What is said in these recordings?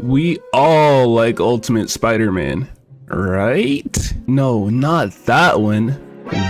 We all like Ultimate Spider-Man, right? No, not that one.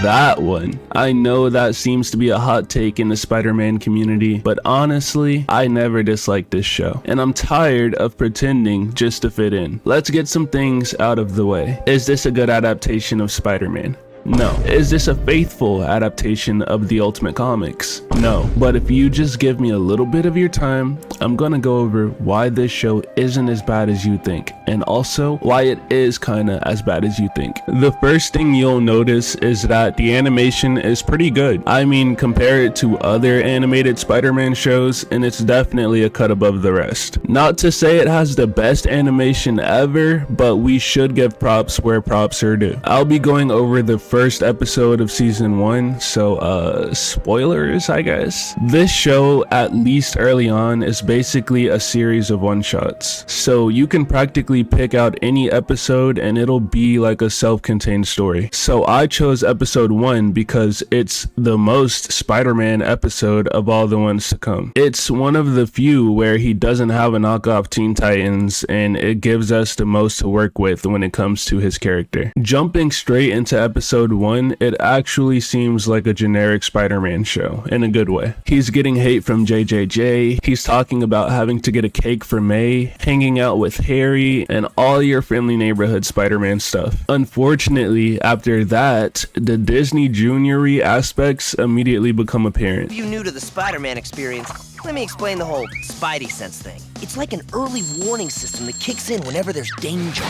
That one. I know that seems to be a hot take in the Spider-Man community, but honestly, I never disliked this show, and I'm tired of pretending just to fit in. Let's get some things out of the way. Is this a good adaptation of Spider-Man? No. Is this a faithful adaptation of the Ultimate Comics? No. But if you just give me a little bit of your time, I'm gonna go over why this show isn't as bad as you think, and also why it is kinda as bad as you think. The first thing you'll notice is that the animation is pretty good. I mean, compare it to other animated Spider-Man shows, and it's definitely a cut above the rest. Not to say it has the best animation ever, but we should give props where props are due. I'll be going over the first episode of season 1, so spoilers, I guess. This show, at least early on, is basically a series of one-shots, so you can practically pick out any episode and it'll be like a self-contained story. So I chose episode 1 because it's the most Spider-Man episode of all the ones to come. It's one of the few where he doesn't have a knockoff Teen Titans, and it gives us the most to work with when it comes to his character. Jumping straight into episode 1, it actually seems like a generic Spider-Man show in a good way. He's getting hate from J.J.J, he's talking about having to get a cake for May, hanging out with Harry, and all your friendly neighborhood Spider-Man stuff. Unfortunately, after that, the Disney Junior-y aspects immediately become apparent. If you're new to the Spider-Man experience, let me explain the whole Spidey sense thing. It's like an early warning system that kicks in whenever there's danger.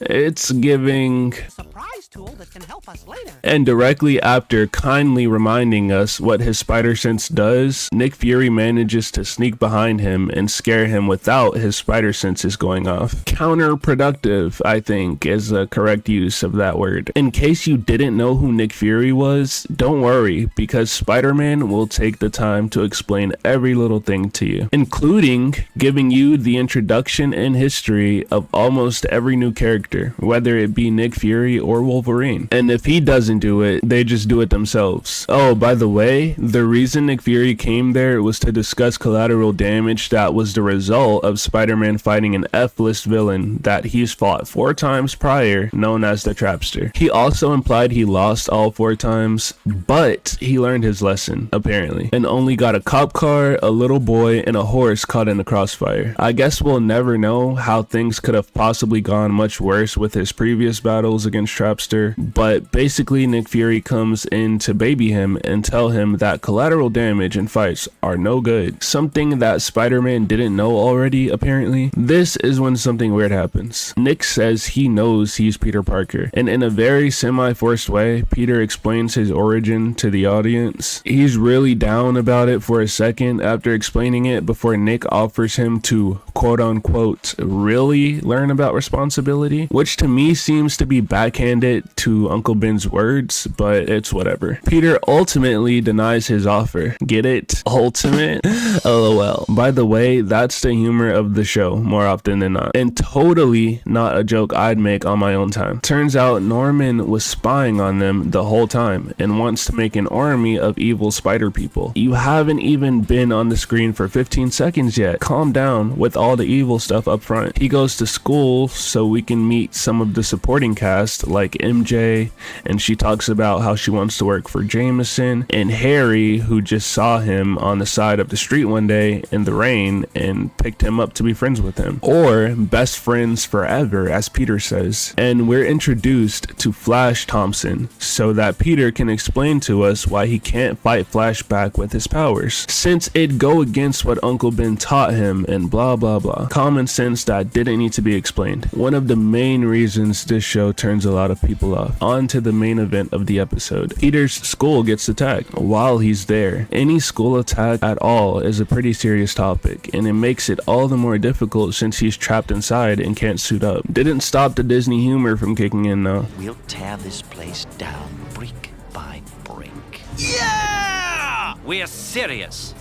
It's giving surprise tool that can help us later. And directly after kindly reminding us what his spider sense does, Nick Fury manages to sneak behind him and scare him without his spider senses going off. Counterproductive, I think, is the correct use of that word. In case you didn't know who Nick Fury was, don't worry, because Spider-Man will take the time to explain every little thing to you, including giving you the introduction and history of almost every new character, whether it be Nick Fury or Wolverine. And if he doesn't do it, they just do it themselves. Oh, by the way, the reason Nick Fury came there was to discuss collateral damage that was the result of Spider-Man fighting an F-list villain that he's fought 4 times prior, known as the Trapster. He also implied he lost all 4 times, but he learned his lesson, apparently, and only got a cop car, a little boy, and a horse caught in the crossfire. I guess we'll never know how things could have possibly gone much worse with his previous battles against Trapster, but basically Nick Fury comes in to baby him and tell him that collateral damage in fights are no good, something that Spider-Man didn't know already, apparently. This is when something weird happens. Nick says he knows he's Peter Parker, and in a very semi-forced way, Peter explains his origin to the audience. He's really down about it for a second after explaining it before Nick offers him to quote-unquote really learn about responsibility, which to me seems to be backhanded to Uncle Ben's words, but it's whatever. Peter ultimately denies his offer. Get it? Ultimate? LOL. By the way, that's the humor of the show more often than not, and totally not a joke I'd make on my own time. Turns out Norman was spying on them the whole time and wants to make an army of evil spider people. You haven't even been on the screen for 15 seconds yet. Calm down with all the evil stuff up front. He goes to school so we can meet some of the supporting cast like MJ, and she talks about how she wants to work for Jameson, and Harry, who just saw him on the side of the street one day in the rain and picked him up to be friends with him, or best friends forever, as Peter says. And we're introduced to Flash Thompson so that Peter can explain to us why he can't fight Flash back with his powers, since it'd go against what Uncle Ben taught him and blah blah blah. Common sense that didn't need to be explained. One of the main reasons this show turns a lot of people off. On to the main event of the episode. Peter's school gets attacked while he's there. Any school attack at all is a pretty serious topic, and it makes it all the more difficult since he's trapped inside and can't suit up. Didn't stop the Disney humor from kicking in though. We'll tear this place down brick by brick. Yeah! We're serious.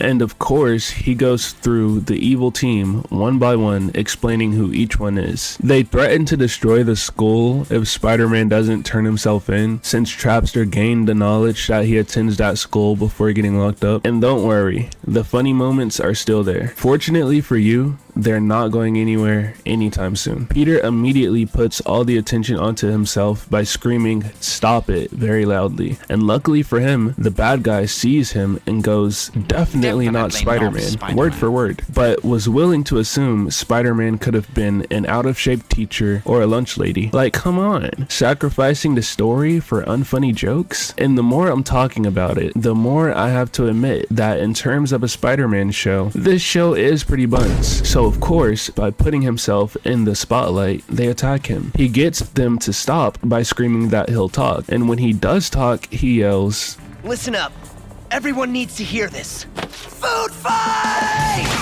And of course, he goes through the evil team one by one, explaining who each one is. They threaten to destroy the school if Spider-Man doesn't turn himself in, since Trapster gained the knowledge that he attends that school before getting locked up. And don't worry, the funny moments are still there. Fortunately for you, they're not going anywhere anytime soon. Peter immediately puts all the attention onto himself by screaming, "Stop it," very loudly. And luckily for him, the bad guy sees him and goes, "Definitely not Spider-Man," word for word, but was willing to assume Spider-Man could have been an out-of-shape teacher or a lunch lady. Like, come on, sacrificing the story for unfunny jokes? And the more I'm talking about it, the more I have to admit that in terms of a Spider-Man show, this show is pretty buns. So of course, by putting himself in the spotlight, they attack him. He gets them to stop by screaming that he'll talk, and when he does talk, he yells, Listen up. Everyone needs to hear this. Food fight!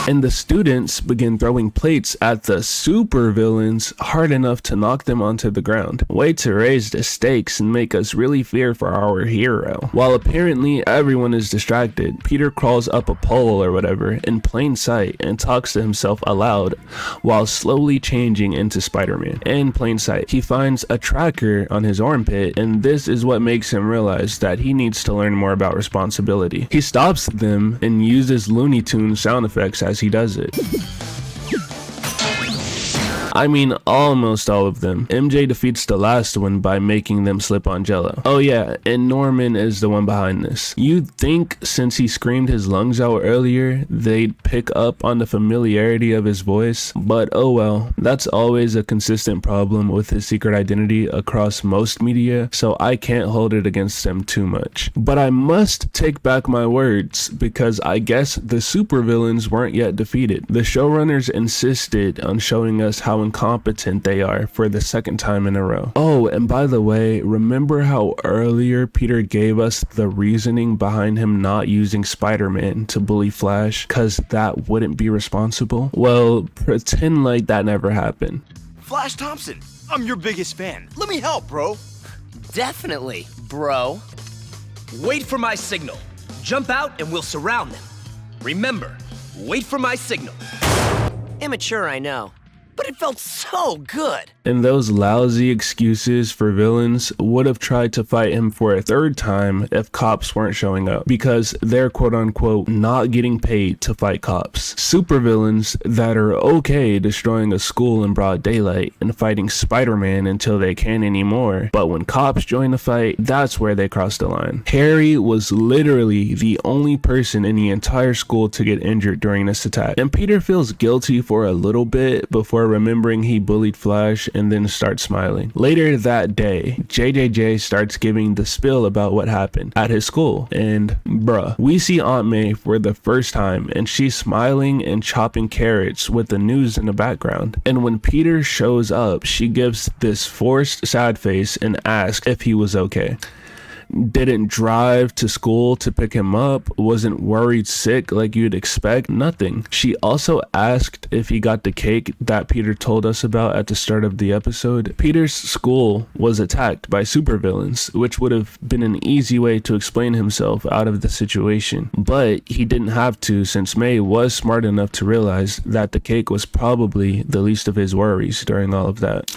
and the students begin throwing plates at the supervillains hard enough to knock them onto the ground. Way to raise the stakes and make us really fear for our hero. While apparently everyone is distracted, Peter crawls up a pole or whatever in plain sight and talks to himself aloud while slowly changing into Spider-Man. In plain sight, he finds a tracker on his armpit, and this is what makes him realize that he needs to learn more about responsibility. He stops them and uses Looney Tunes sound effects as he does it. I mean, almost all of them. MJ defeats the last one by making them slip on Jello. Oh yeah, and Norman is the one behind this. You'd think since he screamed his lungs out earlier, they'd pick up on the familiarity of his voice, but oh well. That's always a consistent problem with his secret identity across most media, so I can't hold it against him too much. But I must take back my words, because I guess the supervillains weren't yet defeated. The showrunners insisted on showing us how incompetent they are for the second time in a row. Oh, and by the way, remember how earlier Peter gave us the reasoning behind him not using Spider-Man to bully Flash because that wouldn't be responsible? Well, pretend like that never happened. Flash Thompson, I'm your biggest fan. Let me help, bro. Definitely, bro. Wait for my signal. Jump out and we'll surround them. Remember, wait for my signal. Immature, I know. But it felt so good. And those lousy excuses for villains would have tried to fight him for a third time if cops weren't showing up, because they're quote unquote not getting paid to fight cops. Supervillains that are okay destroying a school in broad daylight and fighting Spider-Man until they can't anymore, but when cops join the fight, that's where they cross the line. Harry was literally the only person in the entire school to get injured during this attack, and Peter feels guilty for a little bit before remembering he bullied Flash and then starts smiling. Later that day, J.J.J starts giving the spiel about what happened at his school, and bruh, we see Aunt May for the first time, and she's smiling and chopping carrots with the news in the background. And when Peter shows up, she gives this forced sad face and asks if he was okay. Didn't drive to school to pick him up, wasn't worried sick like you'd expect, nothing. She also asked if he got the cake that Peter told us about at the start of the episode. Peter's school was attacked by supervillains, which would have been an easy way to explain himself out of the situation. But he didn't have to, since May was smart enough to realize that the cake was probably the least of his worries during all of that.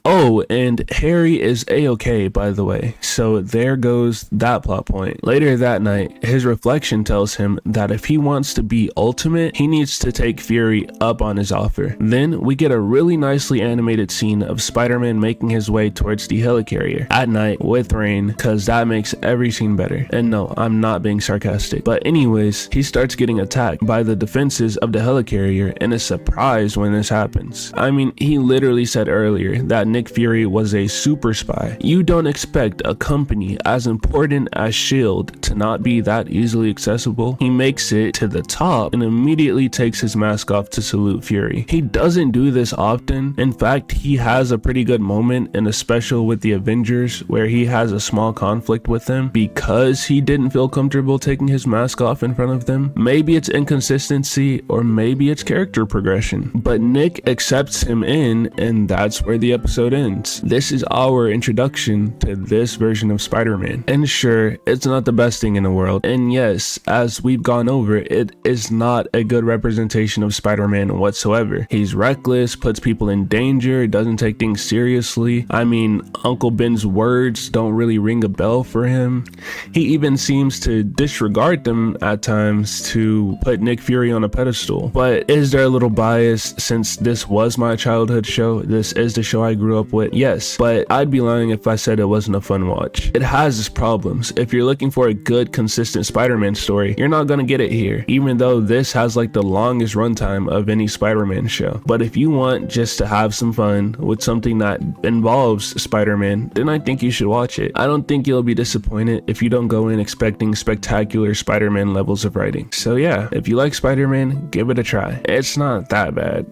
Oh, and Harry is a-okay, by the way, so there goes that plot point. Later that night, his reflection tells him that if he wants to be ultimate, he needs to take Fury up on his offer. Then we get a really nicely animated scene of Spider-Man making his way towards the helicarrier at night with rain, cause that makes every scene better. And no, I'm not being sarcastic. But anyways, he starts getting attacked by the defenses of the helicarrier and is surprised when this happens. I mean, he literally said earlier that Nick Fury was a super spy. You don't expect a company as important as S.H.I.E.L.D. to not be that easily accessible. He makes it to the top and immediately takes his mask off to salute Fury. He doesn't do this often. In fact, he has a pretty good moment in a special with the Avengers where he has a small conflict with them because he didn't feel comfortable taking his mask off in front of them. Maybe it's inconsistency or maybe it's character progression, but Nick accepts him in, and that's where the episode ends. This is our introduction to this version of Spider-Man. Spider-Man. And sure, it's not the best thing in the world, and yes, as we've gone over, it is not a good representation of Spider-Man whatsoever. He's reckless, puts people in danger, doesn't take things seriously. I mean, Uncle Ben's words don't really ring a bell for him. He even seems to disregard them at times to put Nick Fury on a pedestal. But is there a little bias since this was my childhood show? This is the show I grew up with? Yes, but I'd be lying if I said it wasn't a fun watch. It has its problems. If you're looking for a good, consistent Spider-Man story, you're not gonna get it here, even though this has like the longest runtime of any Spider-Man show. But if you want just to have some fun with something that involves Spider-Man, then I think you should watch it. I don't think you'll be disappointed if you don't go in expecting spectacular Spider-Man levels of writing. So yeah, if you like Spider-Man, give it a try. It's not that bad.